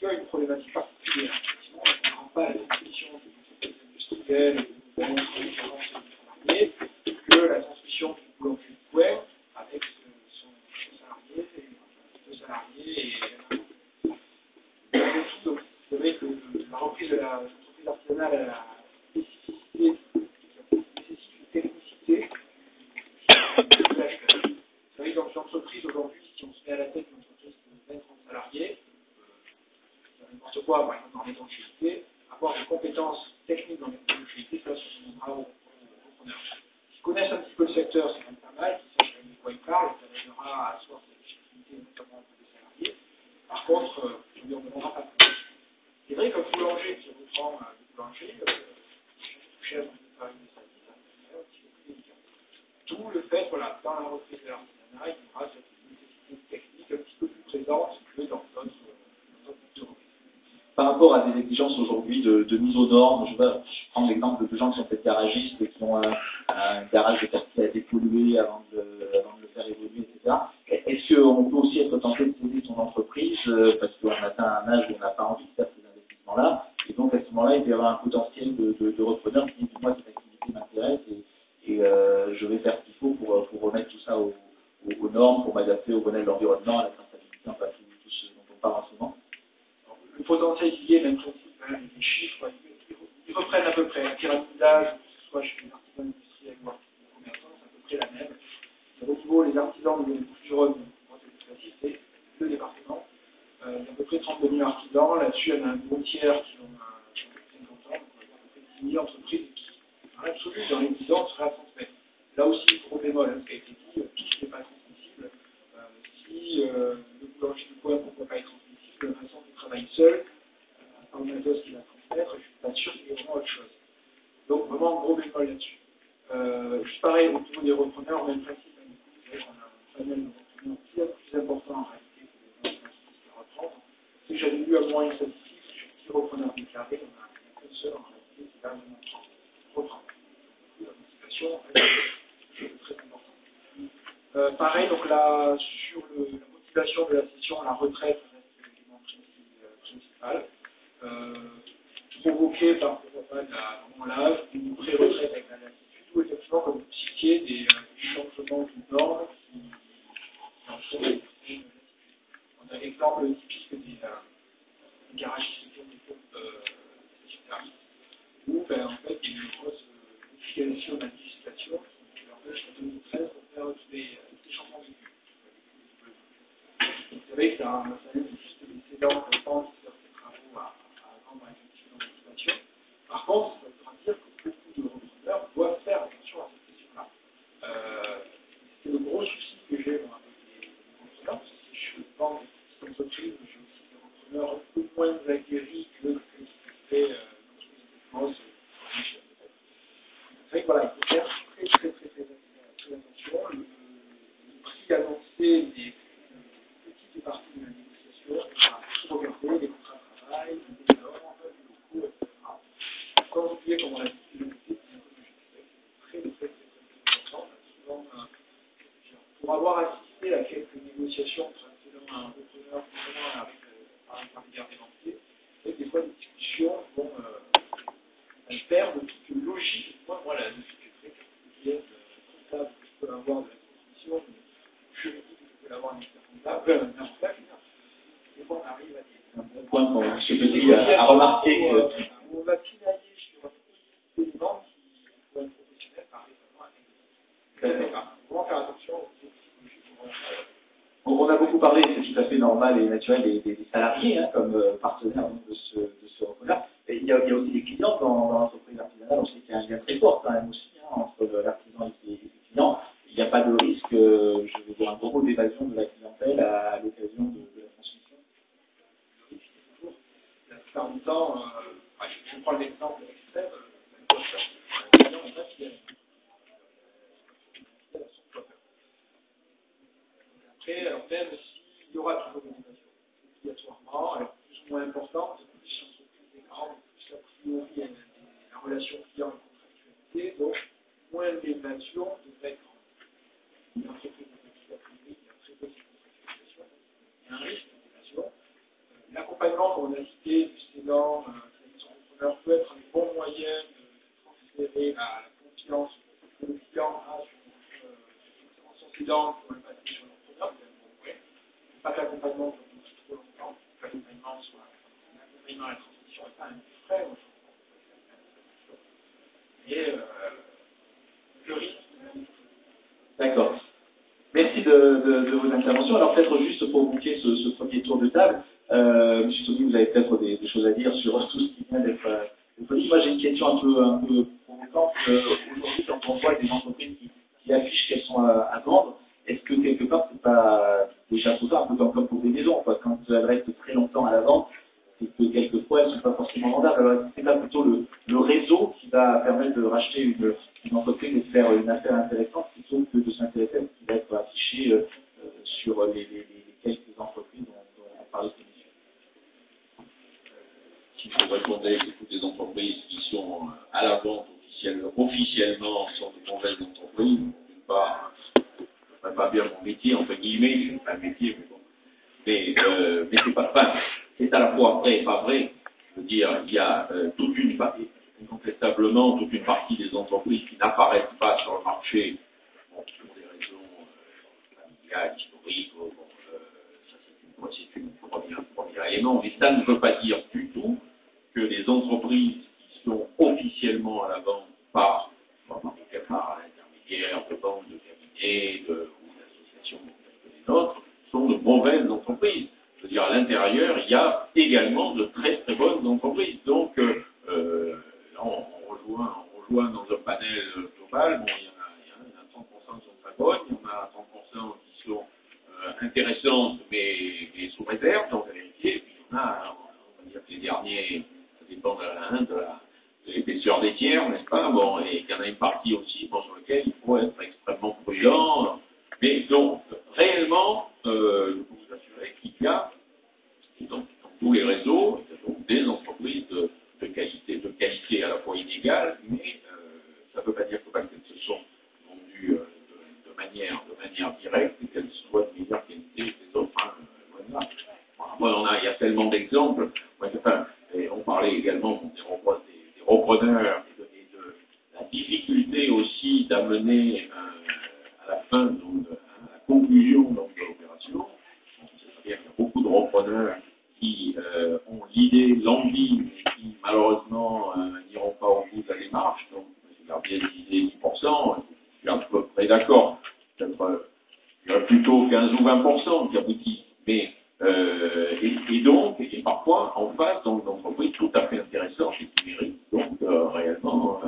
a une problématique particulière. Effectivement, on ne comprend pas la transmission des entreprises industrielles et des salariés que la transmission du boulanger du coin avec son salarié, deux salariés et donc, c'est vrai que la reprise de l'entreprise artisanale a la spécificité qui nécessite une technicité. C'est vrai que dans une entreprise aujourd'hui, si on se met à la tête d'une entreprise de 20-30 salariés, n'importe quoi, par exemple dans l'étanchéité, avoir des compétences techniques dans l'étanchéité, ça se demandera aux repreneurs. Qui connaissent un petit peu le secteur, c'est quand même pas mal, qui sachent quand même de quoi ils parlent, ça aidera à asseoir cette légitimité, notamment auprès des salariés. Par contre, on ne lui en demandera pas plus. C'est vrai qu'un boulanger qui reprend le boulanger, chef de Paris de service, ça fait un petit peu plus délicat. D'où le fait, voilà, dans la reprise de l'artisanat, il y aura cette nécessité technique un petit peu plus présente que dans d'autres métiers. Par rapport à des exigences aujourd'hui de mise aux normes, je prends l'exemple de gens qui sont peut-être garagistes et qui ont un garage de quartier à dépolluer avant de le faire évoluer, etc. Est-ce qu'on peut aussi être tenté de céder son entreprise parce qu'on atteint un âge où on n'a pas envie de faire ces investissements-là, et donc à ce moment-là, il peut y avoir un potentiel de repreneurs qui dit moi cette activité m'intéresse et je vais faire ce qu'il faut pour remettre tout ça aux normes, pour m'adapter au bonheur de l'environnement, à la traçabilité, enfin tout ce dont on parle en ce moment. Le potentiel y est, même principe, hein, les chiffres, ils reprennent à peu près. La pyramidage, que ce soit chez les artisans industriels ou artisans commerçants, c'est à peu près la même. Au niveau, les artisans de Bouches-du-Rhône, c'est le département. Il y a à peu près 32 000 artisans. Là-dessus, il y en a un gros tiers qui ont 50 ans. Donc, il y a à peu près 10 000 entreprises qui, en absolu, dans les 10 ans, seraient à transmettre. Là aussi, gros bémol, hein, ce qui a été dit, tout ce qui n'est pas transmissible. Si le boulanger du coin ne peut pas être transmissible, de toute façon, il travaille seul, par le matos qui va transmettre, je ne suis pas sûr qu'il y ait vraiment autre chose. Donc, vraiment, gros bémol là-dessus. Juste pareil, au niveau des repreneurs, même principe, on a un panel de repreneurs bien plus important en réalité que les entreprises qui reprennent. Si j'avais lu à moins une statistique sur 10 repreneurs déclarés, on a qu'un seul en réalité qui va vraiment reprendre. La motivation est très importante. Pareil, donc là, sur la motivation de la session, la retraite reste l'élément principal. Provoqué par l'âge, une pré-retraite avec la lassitude, ou effectivement, comme vous citiez, des changements de normes qui entraînent une lassitude. On a l'exemple typique des garagistes qui ont des pompes services, où en fait, il y a une grosse modification de la législation qui empêche en 2013 de faire tous les changements de vue. Vous savez que ça nécessite des cédants qui pensent faire ces travaux à rendre effectivement l'utilisation. Par contre, ça voudra dire que beaucoup de repreneurs doivent faire attention à cette question-là. C'est le gros souci que j'ai moi, avec les repreneurs, parce que si je vends des petites entreprises, j'ai aussi des repreneurs un peu moins aguerris que ce qui se fait dans une grosse. C'est vrai que voilà, il faut faire très attention. Le prix annoncé des petites parties de la négociation, il faut tout regarder, les contrats de travail, les normes, les locaux, etc. Sans oublier, comme on l'a dit, le côté psychologique. C'est très important. Souvent, pour avoir assisté à quelques négociations précédemment à un repreneur, notamment avec par les gardes des banquiers, c'est que des fois, les discussions vont perdre toute logique. Moi, la logique est très particulière, comptable que je peux avoir de la transmission, juridique que je peux avoir d'un expert comptable, des fois, on arrive à des. Un bon point pour M. Petit à remarquer que. On va pinailler sur des éléments qui, pour un professionnel, paraissent vraiment intéressants. Comment faire attention aux psychologiques. On a beaucoup parlé, c'est tout à fait normal et naturel, des salariés comme partenaires de ce repreneur. Et il y a aussi des clients dans l'entreprise artisanale. On sait qu'il y a un lien très fort quand même aussi entre l'artisan et ses clients. Il n'y a pas de risque, je veux dire, un gros d'évasion de la clientèle à l'occasion de la transmission. Le risque est toujours, la plupart du temps, je prends l'exemple extrême, après, alors même s'il y aura toujours une innovation, obligatoirement, alors plus ou moins importante, plus l'entreprise est grande, plus a priori il y a la relation client et contractualité, donc moins l'évasion devrait être grande. Une entreprise de petite a priori, il y a très peu de pas que l'accompagnement dure trop longtemps, que l'accompagnement soit un accompagnement à la transition et pas un frais, et le risque. D'accord. Merci de vos interventions. Alors peut-être juste pour boucler ce premier tour de table, Monsieur Tony, vous avez peut-être des choses à dire sur tout ce qui vient d'être dit. Moi j'ai une question un peu provocante. Aujourd'hui, quand on voit des entreprises qui affichent qu'elles sont à vendre, est-ce que quelque part c'est pas déjà trop tard, un peu comme pour des maisons, quoi, quand elles restent très longtemps à la vente, c'est que quelquefois elles ne sont pas forcément vendables. Alors est-ce que c'est pas plutôt le réseau qui va permettre de racheter une entreprise et de faire une affaire intéressante plutôt que de s'intéresser à ce qui va être affiché sur les quelques entreprises dont on parlait cette émission. Il faut répondre que toutes les entreprises qui sont à la vente officiellement sont de mauvaises entreprises. D'une part, je ne ferais pas bien mon métier, entre guillemets, je ne fais pas un métier, mais bon. Mais c'est pas fin. C'est à la fois vrai et pas vrai. Je veux dire, il y a toute une partie, incontestablement, toute une partie des entreprises qui n'apparaissent pas sur le marché, bon, pour des raisons familiales, historiques, bon, ça c'est une premier élément, mais ça ne veut pas dire du tout que les entreprises qui sont officiellement à la vente par l'intermédiaire de banques, de cabinets ou d'associations comme les nôtres sont de mauvaises entreprises. Je veux dire, à l'intérieur, il y a également de très très bonnes entreprises. Donc, là, on rejoint dans un panel global. Bon, il y en a 30% qui sont très bonnes, il y en a 30% qui sont intéressantes, mais sous réserve, donc à vérifier. Et puis, il y en a, on va dire que les derniers, ça dépend de l'épaisseur des tiers, n'est-ce pas? Bon, et il y en a une partie aussi, bon, sur laquelle il faut être extrêmement prudent. Mais donc, réellement, je peux vous assurer qu'il y a, dans tous les réseaux, donc des entreprises de qualité à la fois inégale, mais ça ne veut pas dire que parce qu'elles se sont vendues de manière directe et qu'elles soient de meilleure qualité que les autres. Voilà. Après, il y a tellement d'exemples. Enfin, on parlait également des repreneurs et de la difficulté aussi d'amener à la fin, donc, à la conclusion donc, de l'opération. C'est-à-dire qu'il y a beaucoup de repreneurs qui ont l'idée, l'envie, mais qui malheureusement n'iront pas au bout de la démarche. Donc, M. Garbier disait 10%, je suis à peu près d'accord. Peut-être plutôt 15 ou 20% qui aboutissent. Mais, et parfois, en face, donc, d'entreprises tout à fait intéressantes et qui méritent donc réellement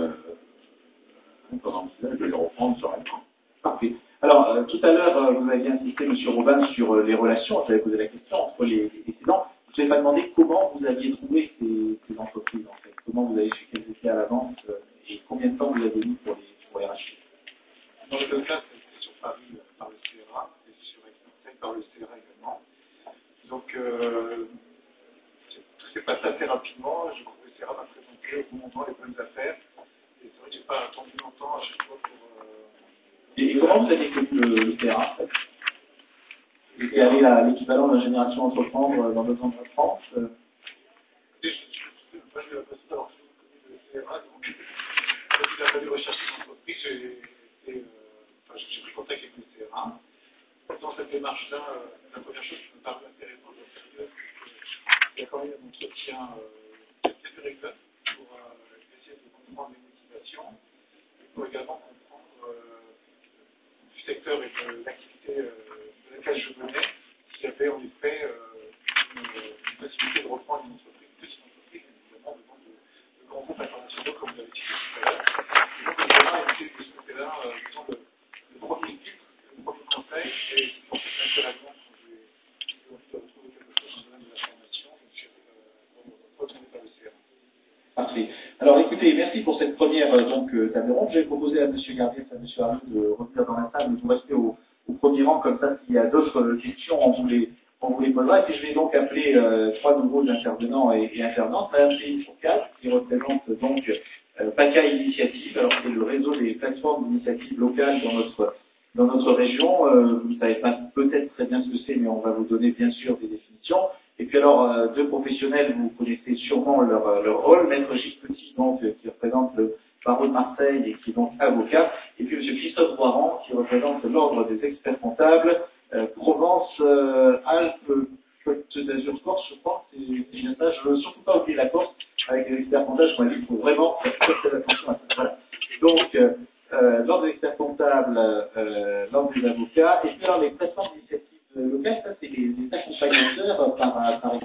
qu'on envisage de les reprendre sereinement. Parfait. Alors, tout à l'heure, vous aviez insisté, M. Robin, sur les relations. J'avais posé la question entre les décédents. Je ne vous ai pas demandé comment vous aviez trouvé ces entreprises, en fait. Comment vous avez su qu'elles étaient à la vente et combien de temps vous avez mis pour les racheter. Dans le cas, c'était sur Paris par le CRA et sur Aix-Marseille par le CRA également. Donc, tout s'est passé assez rapidement. Je crois que le CRA m'a présenté au bon moment les bonnes affaires. Et c'est vrai que je n'ai pas attendu longtemps à chaque fois pour. Et comment vous avez connu le CRA, en fait? Quel est l'équivalent de la génération entreprendre dans d'autres endroits de France? Moi, je vais la passer d'avoir connu le CRA. Donc, il a fallu rechercher une entreprise. J'ai pris contact avec le CRA. Dans cette démarche-là, la première chose qui me paraît intéressante dans cette période, c'est qu'il y a quand même un entretien assez régulier pour essayer de comprendre les motivations et pour également comprendre du secteur et de l'activité de laquelle je venais, s'il y avait en effet une possibilité de reprendre une petite entreprise, évidemment, devant de grands groupes internationaux, comme vous l'avez dit tout à l'heure. Et donc, le CRA a été de ce côté-là, disons, le premier filtre, le premier conseil, et je pensais que naturellement, quand j'ai envie de retrouver quelque chose dans le domaine de la formation, je me suis retourné vers le CRA. Parfait. Alors écoutez, merci pour cette première table ronde. Je vais proposer à M. Garbier et à M. Arnaud de revenir dans la salle, de vous rester au premier rang, comme ça s'il y a d'autres questions, on vous les posera. Et puis je vais donc appeler trois nouveaux intervenants et internautes. Madame Céline Fourcade, qui représente donc PACA Initiative. Alors c'est le réseau des plateformes d'initiatives locales dans notre région. Vous ne savez pas peut-être très bien ce que c'est, mais on va vous donner bien sûr des définitions. Et puis alors, deux professionnels, vous connaissez sûrement leur rôle. Maître Gilles Petit, donc, qui représente le barreau de Marseille et qui est donc avocat. Et puis M. Christophe Boiran, qui représente l'ordre des experts comptables Provence, Alpes, Côte d'Azur, Corse, je crois, c'est bien ça. Je ne veux surtout pas oublier la Corse, avec les experts comptables, je m'en dis qu'il faut vraiment faire très attention à ça. Voilà. Donc, l'ordre des experts comptables, l'ordre des avocats, et puis alors les plateformes d'initiatives locales, ça c'est les accompagnateurs par